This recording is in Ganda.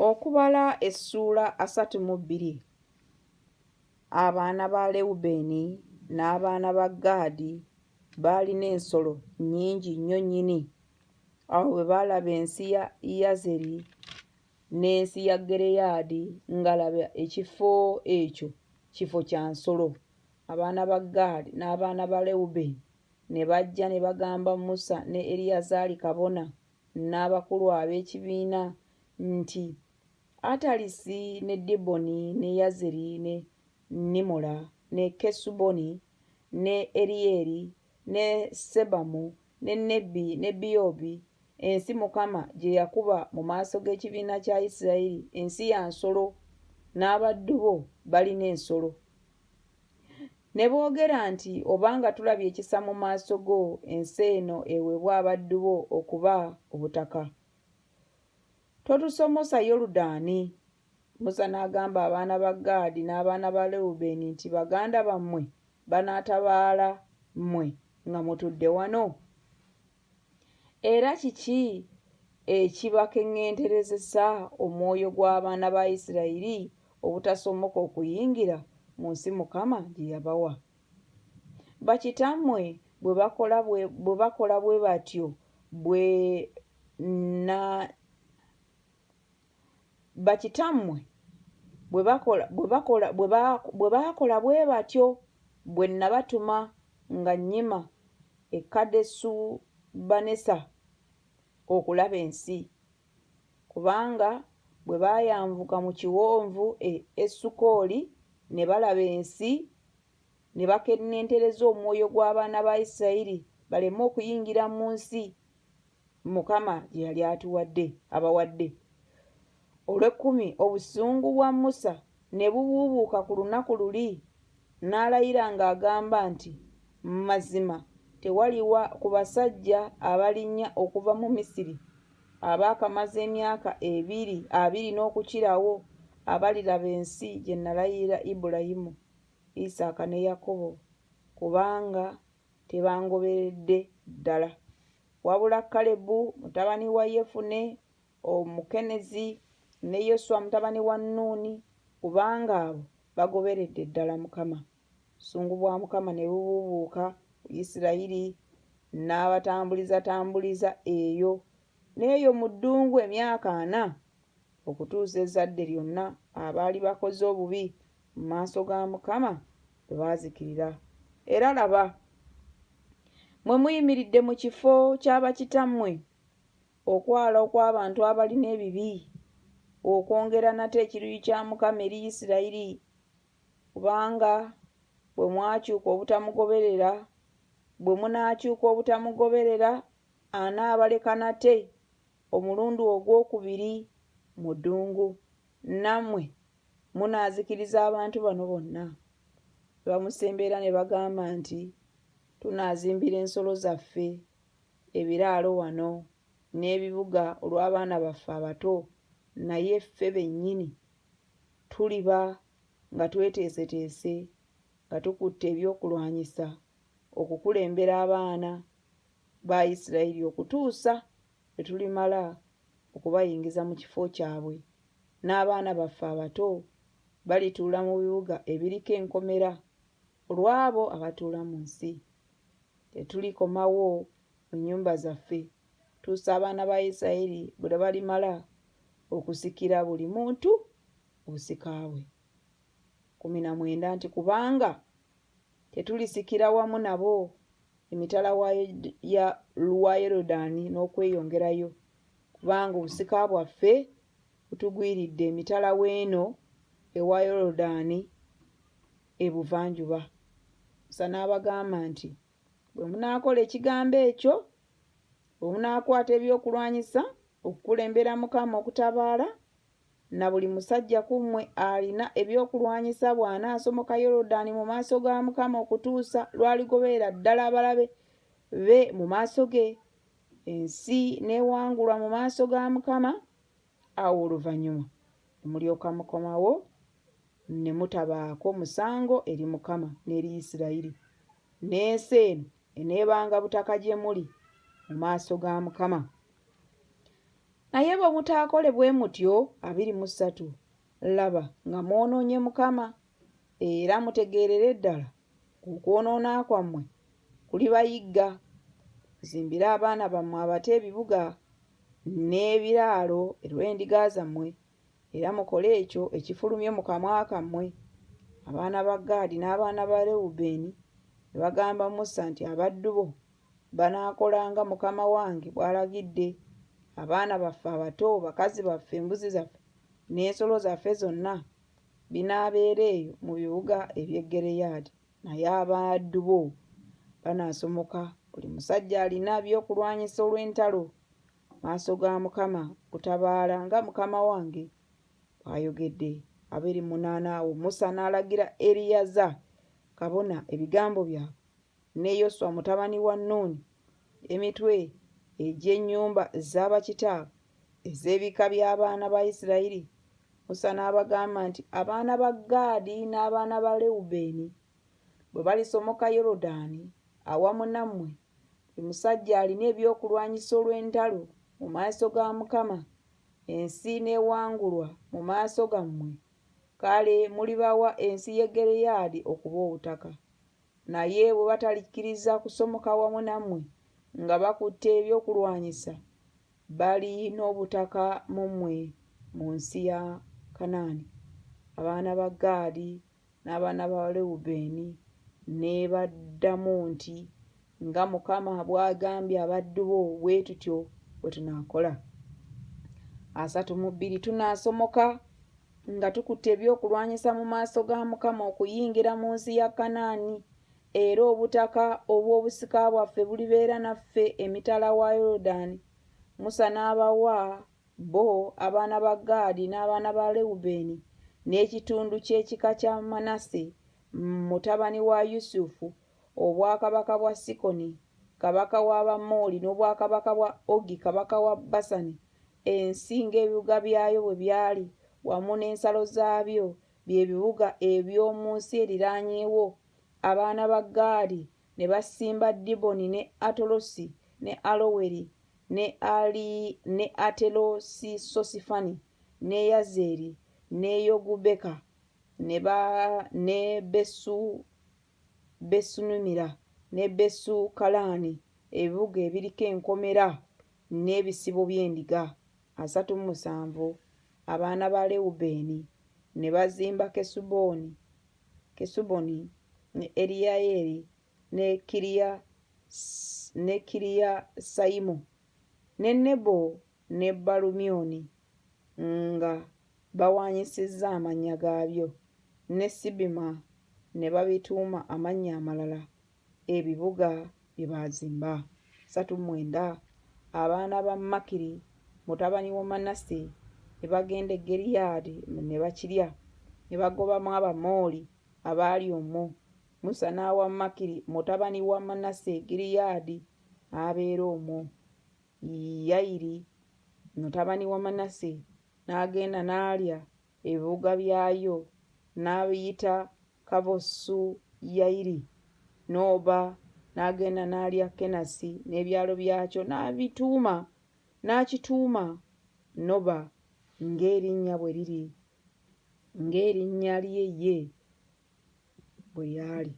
Okubala essuula 32. Abaana ba Lewubeeni n'abaana ba Gaadi baalina ensolo nnyingi nnyo nnyini. Awo bwe baalaba ensi ya Yazeri n'ensi ya Gireyaadi, nga laba ekifo ekyo kifo kya nsolo. Abaana ba Gaadi n'abaana ba Lewubeeni ne bajja ne bagamba Musa ne Eriyazaali kabona n'abakulu ab'ekibiina nti Atalisi ne Diboni ne Yazeri ne Nimola ne Kesuboni ne Eriyeri ne Sebamu ne Nebi ne Biyobi, ensi Mukama gye yakuba mu maaso g'ekibiina kya Isirayiri, ensi ya nsolo, n'abaddu bo balina ensolo. Ne boogera nti obanga tulabye ekisa mu maaso go, ensi eno eweebwa abaddu bo okuba obutaka. Totusomosa Yoludaani. Musa n'agamba abaana ba Gaadi n'abaana ba Lewubeeni nti baganda bammwe banaatabaala mmwe nga mutudde wano. Era kiki ekibakeŋŋenterezesa omwoyo gw'abaana ba Isirayiri obutasomoka okuyingira mu nsi Mukama gye yabawa? Bakitammwe bwe bakola bwe batyo bwe nabatuma nga nnyima e Kadesu Banesa okulaba ensi. Kubanga bwe baayanvuka mu kiwonvu Esukoli ne balaba ensi, ne bakenentereza omwoyo gw'abaana ba Isirayiri baleme okuyingira mu nsi Mukama gye yali abawadde. Olw'ekkumi, obusungu bwa Musa ne bubuubuuka ku lunaku luli, n'alayira ng'agamba nti, mazima tewaliwa ku basajja abalinnya okuva mu Misiri abaakamaze emyaka 20 n'okukirawo abaliraba ensi gye nalayirira Ibulayimu, Isaaka ne Yakobo, kubanga tebangoberedde ddala. Wabula Kalebu mutabani wa Yefune Omukenezi ne Yoswa mutabani wa Nuuni, kubanga abo bagoberedde ddala Mukama. Obusungu bwa Mukama ne bubuubuuka ku Isirayiri, n'abatambulizatambuliza eyo n'eyo mu ddungu emyaka 4, okutuusa ezzadde lyonna abaali bakoze obubi mu maaso ga Mukama bwe baazikirira. Era laba, mwe muyimiridde mu kifo kya bakitammwe okwala okw'abantu abalina ebibi, okwongera nate ekiruyi kya Mukama eri Isirayiri, kubanga bwe munaakyuka obutamugoberera, anaabaleka nate omulundi ogwokubiri mu ddungu, nammwe munaazikiriza abantu bano bonna. Bamusembeera ne bagamba nti tunaazimbira ensolo zaffe ebiraalo wano n'ebibuga olw'abaana baffe abato, naye ffe bennyini tuliba nga tweteeseteese nga tukutte ebyokulwanyisa okukulembera abaana ba Isirayiri okutuusa bwe tulimala okubayingiza mu kifo kyabwe, n'abaana baffe abato balituula mu bibuga ebiriko enkomera olw'abo abatuula mu nsi. Tetulikomawo mu nnyumba zaffe tuusa abaana ba Isirayiri bwe balimala okusikira buli muntu obusika bwe. 19 nti kubanga tetulisikira wamu nabo emitala wa Yoludaani n'okweyongerayo, kubanga obusika bwaffe butugwiridde emitala w'eno ewa Yoludaani ebuvanjuba. Musa n'abagamba nti bwe munaakola ekigambo ekyo, bwe munaakwata ebyokulwanyisa okukulembera Mukama okutabaala, na buli musajja ku mmwe alina ebyokulwanyisa bw'anaasomoka Yoludaani mu maaso ga Mukama okutuusa lw'aligoberera ddala abalabe be mu maaso ge, ensi n'ewangulwa mu maaso ga Mukama, awo oluvannyuma ne mulyoka mukomawo ne mutabaako musango eri Mukama n'eri Isirayiri, n'ensi eno eneebanga butaka gye muli mu maaso ga Mukama. naye bwe mutaakole bwe mutyo 23 laba nga mwonoonye Mukama era mutegeerere ddala okwonoona kwammwe kulibayigga. Muzimbire abaana bammwe abato ebibuga n'ebiraalo olw'endiga zammwe, era mukole ekyo ekifulumye mu kamwa kammwe. Abaana ba Gaadi n'abaana ba Lewubeeni ne bagamba Musa nti abaddu bo banaakolanga Mukama wange bw'alagidde. Abaana baffe abato, bakazi baffe, embuzi zaffe n'ensolo zaffe zonna binaabeera eyo mu bibuga eby'e Giriyaadi, naye abaddu bo banaasomoka. Buli musajja alina ebyokulwanyisa olw'entalo maaso ga Mukama kutabaala nga Mukama wange bw'ayogedde. 28 awo Musa n'alagira Eriyaza kabona ebigambo byabwe ne Yoswa mutabani wa Nuuni emitwe egy'ennyumba z'abakitaabwe ez'ebika by'abaana ba Isirayiri. Musa n'abagamba nti abaana ba Gaadi n'abaana ba Lewubeeni bwe balisomoka Yoludaani awamu nammwe, buli musajja alina ebyokulwanyisa olw'entalo mu maaso ga Mukama, ensi n'ewangulwa mu maaso gammwe, kale mulibawa ensi y'e Giriyaadi okuba obutaka. Naye bwe batalikkiriza kusomoka wamu nammwe nga bakutte ebyokulwanyisa, balina obutaka mu mmwe mu nsi ya Kanaani. Abaana ba Gaadi n'abaana ba Lewubeeni ne baddamu nti nga Mukama bw'agambye abaddu bo bwe tutyo bwe tunaakola. 32 tunaasomoka nga tukutte ebyokulwanyisa mu maaso ga Mukama okuyingira mu nsi ya Kanaani, era obutaka obw'obusika bwaffe bulibeera naffe emitala wa Yoludaani. Musa n'abawa bo abaana ba Gaadi n'abaana ba Lewubeeni n'ekitundu ky'ekika kya Manase mutabani wa Yusufu, obwakabaka bwa Sikoni kabaka w'Abamoli n'obwakabaka bwa Ogi kabaka wa Basani, ensi ng'ebibuga byayo bwe byali, wamu n'ensalo zaabyo, bye bibuga eby'omu nsi eriraanyeewo. Abaana ba Gaadi ne basimba Diboni ne Atolosi ne Aloweri ne Atelosisosifani ne Yazeri ne Yogubeka ne Besunumira ne Besukalaani, ebibuga ebiriko enkomera n'ebisibo by'endiga. 37 Abaana ba Lewubeeni ne bazimba Kesuboni ne Eriyayeri ne Kiriyasayimu ne Nebo ne Balumyoni nga bawaanyisizza amannya gaabyo, ne Sibima ne babituuma amannya amalala ebibuga bye baazimba. 39 Abaana ba Makiri mutabani wa Manase ne bagenda e Giriyaadi ne bakirya, ne bagobamu Abamooli abaali omwo. Musa n'awa Makiri mutabani wa Manase Giriyaadi abeera omwo. Yayiri mutabani wa Manase n'agenda n'alya ebibuga byayo n'abiyita Kavosu Yayiri. N'oba n'agenda n'alya Kenasi n'ebyalo byakyo n'akituuma Noba ng'erinnya bwe liri, ng'erinnya lye bwe lyali.